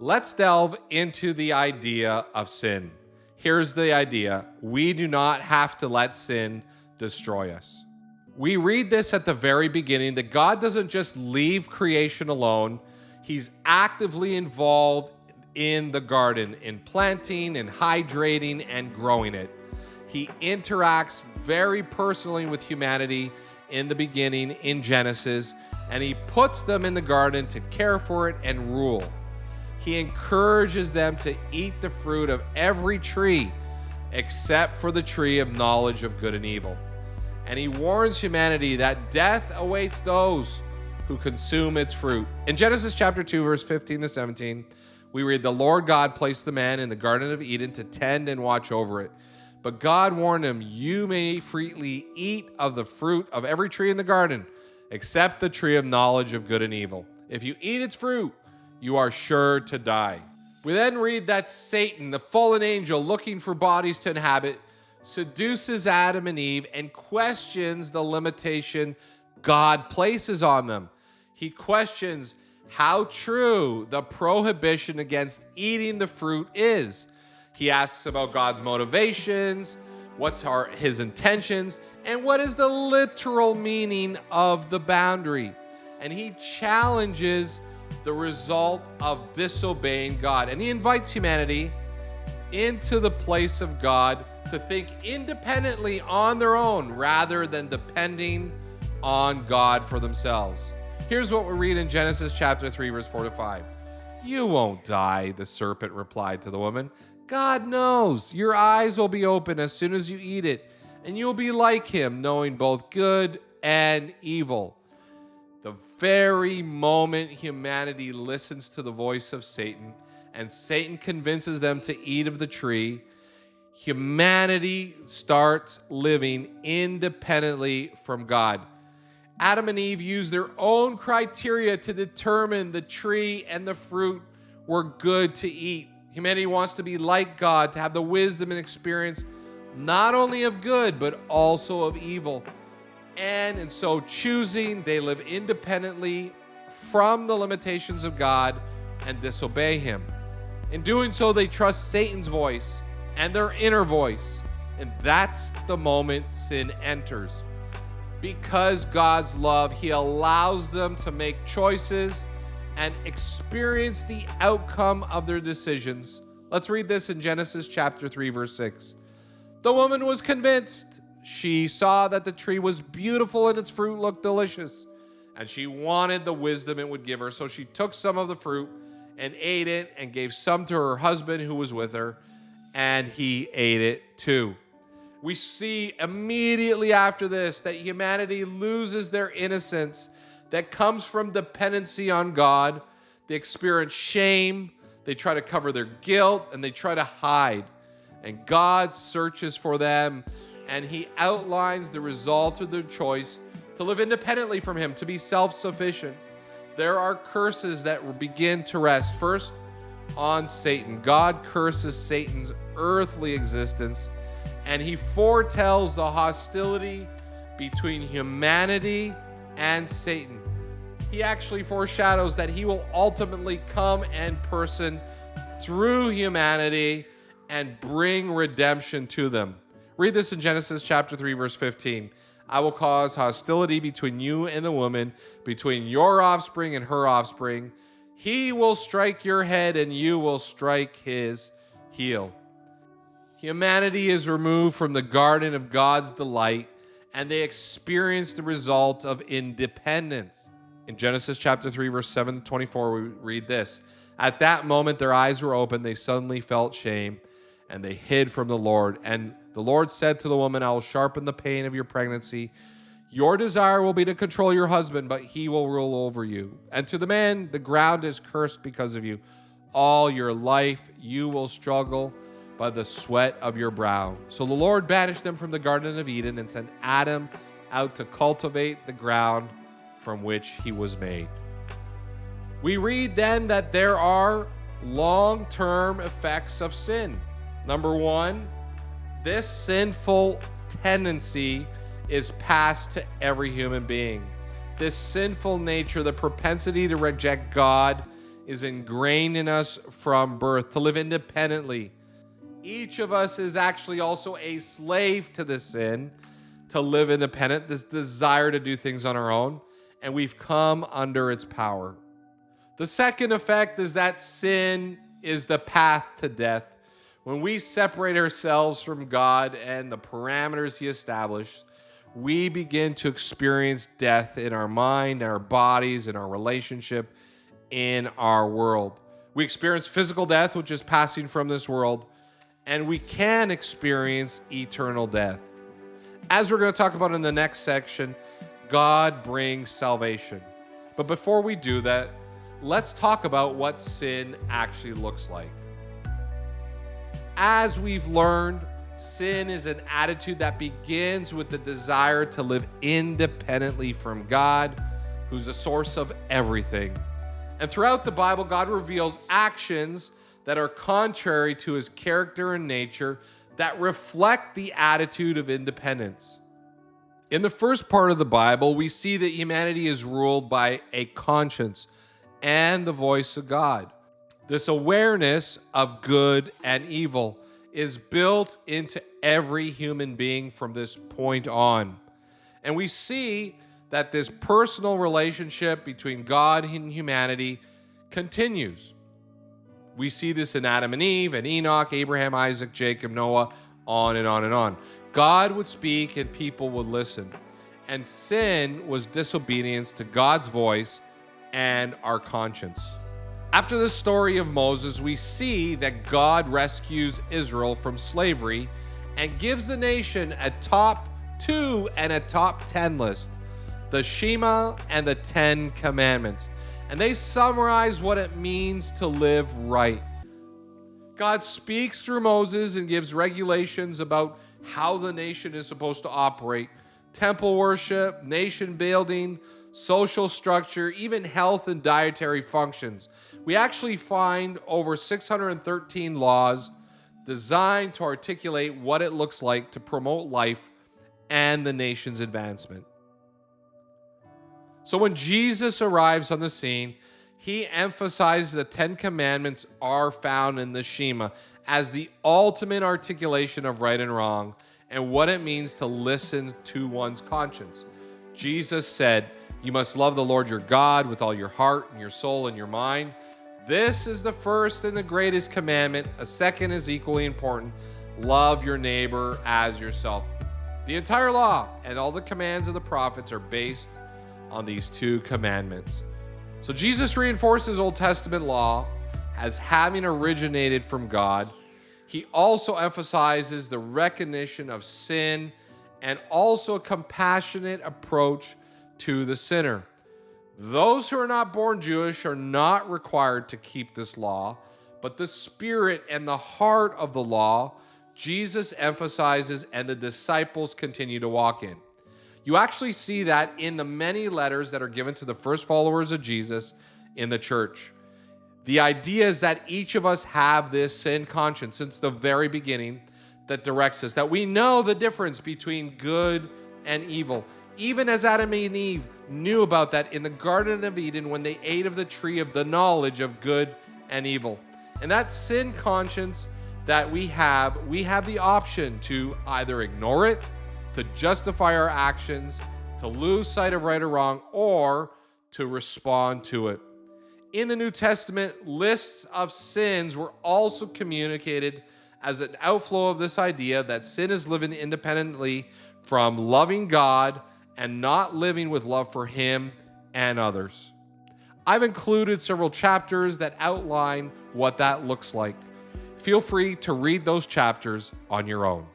Let's delve into the idea of sin. Here's the idea. We do not have to let sin destroy us. We read this at the very beginning that God doesn't just leave creation alone. He's actively involved in the garden, in planting and hydrating and growing it. He interacts very personally with humanity in the beginning in Genesis, and he puts them in the garden to care for it and rule. He encourages them to eat the fruit of every tree except for the tree of knowledge of good and evil. And he warns humanity that death awaits those who consume its fruit. In Genesis chapter 2, verse 15 to 17, we read, "The Lord God placed the man in the Garden of Eden to tend and watch over it. But God warned him, 'You may freely eat of the fruit of every tree in the garden, except the tree of knowledge of good and evil. If you eat its fruit, you are sure to die.'" We then read that Satan, the fallen angel looking for bodies to inhabit, seduces Adam and Eve and questions the limitation God places on them. He questions how true the prohibition against eating the fruit is. He asks about God's motivations, what's his intentions, and what is the literal meaning of the boundary. And he challenges the result of disobeying God. And he invites humanity into the place of God to think independently on their own rather than depending on God for themselves. Here's what we read in Genesis chapter 3, verse 4 to 5. "You won't die," the serpent replied to the woman. "God knows your eyes will be open as soon as you eat it, and you'll be like him, knowing both good and evil." The very moment humanity listens to the voice of Satan, and Satan convinces them to eat of the tree, humanity starts living independently from God. Adam and Eve used their own criteria to determine the tree and the fruit were good to eat. Humanity wants to be like God, to have the wisdom and experience not only of good, but also of evil. And in so choosing, they live independently from the limitations of God and disobey him. In doing so, they trust Satan's voice and their inner voice. And that's the moment sin enters. Because God's love, he allows them to make choices and experience the outcome of their decisions. Let's read this in Genesis chapter 3, verse 6. "The woman was convinced. She saw that the tree was beautiful and its fruit looked delicious, and she wanted the wisdom it would give her. So she took some of the fruit and ate it and gave some to her husband who was with her, and he ate it too." We see immediately after this that humanity loses their innocence that comes from dependency on God. They experience shame, they try to cover their guilt, and they try to hide. And God searches for them, and he outlines the result of their choice to live independently from him, to be self-sufficient. There are curses that will begin to rest. First, on Satan. God curses Satan's earthly existence, and he foretells the hostility between humanity and Satan. He actually foreshadows that he will ultimately come in person through humanity and bring redemption to them. Read this in Genesis chapter 3, verse 15. "I will cause hostility between you and the woman, between your offspring and her offspring. He will strike your head and you will strike his heel." Humanity is removed from the garden of God's delight, and they experience the result of independence. In Genesis chapter 3, verse 7 to 24, we read this. "At that moment their eyes were open, they suddenly felt shame, and they hid from the Lord. And the Lord said to the woman, 'I will sharpen the pain of your pregnancy. Your desire will be to control your husband, but he will rule over you. And to the man, the ground is cursed because of you. All your life you will struggle by the sweat of your brow.' So the Lord banished them from the Garden of Eden and sent Adam out to cultivate the ground from which he was made." We read then that there are long-term effects of sin. Number one, this sinful tendency is passed to every human being. This sinful nature, the propensity to reject God, is ingrained in us from birth to live independently. Each of us is actually also a slave to this sin, to live independent, this desire to do things on our own, and we've come under its power. The second effect is that sin is the path to death. When we separate ourselves from God and the parameters He established, we begin to experience death in our mind, our bodies, in our relationship, in our world. We experience physical death, which is passing from this world, and we can experience eternal death. As we're going to talk about in the next section, God brings salvation. But before we do that, let's talk about what sin actually looks like. As we've learned, sin is an attitude that begins with the desire to live independently from God, who's the source of everything. And throughout the Bible, God reveals actions that are contrary to His character and nature that reflect the attitude of independence. In the first part of the Bible, we see that humanity is ruled by a conscience and the voice of God. This awareness of good and evil is built into every human being from this point on. And we see that this personal relationship between God and humanity continues. We see this in Adam and Eve, and Enoch, Abraham, Isaac, Jacob, Noah, on and on and on. God would speak and people would listen. And sin was disobedience to God's voice and our conscience. After the story of Moses, we see that God rescues Israel from slavery and gives the nation a top 2 and a top 10 list, the Shema and the 10 Commandments. And they summarize what it means to live right. God speaks through Moses and gives regulations about how the nation is supposed to operate. Temple worship, nation building, social structure, even health and dietary functions. We actually find over 613 laws designed to articulate what it looks like to promote life and the nation's advancement. So when Jesus arrives on the scene, He emphasizes the 10 Commandments are found in the Shema as the ultimate articulation of right and wrong and what it means to listen to one's conscience. Jesus said, "You must love the Lord your God with all your heart and your soul and your mind. This is the first and the greatest commandment. A second is equally important. Love your neighbor as yourself." The entire law and all the commands of the prophets are based on these 2 commandments. So Jesus reinforces Old Testament law as having originated from God. He also emphasizes the recognition of sin and also a compassionate approach to the sinner. Those who are not born Jewish are not required to keep this law, but the spirit and the heart of the law, Jesus emphasizes and the disciples continue to walk in. You actually see that in the many letters that are given to the first followers of Jesus in the church. The idea is that each of us have this sin conscience since the very beginning that directs us, that we know the difference between good and evil. Even as Adam and Eve knew about that in the Garden of Eden when they ate of the tree of the knowledge of good and evil. And that sin conscience that we have the option to either ignore it, to justify our actions, to lose sight of right or wrong, or to respond to it. In the New Testament, lists of sins were also communicated as an outflow of this idea that sin is living independently from loving God and not living with love for Him and others. I've included several chapters that outline what that looks like. Feel free to read those chapters on your own.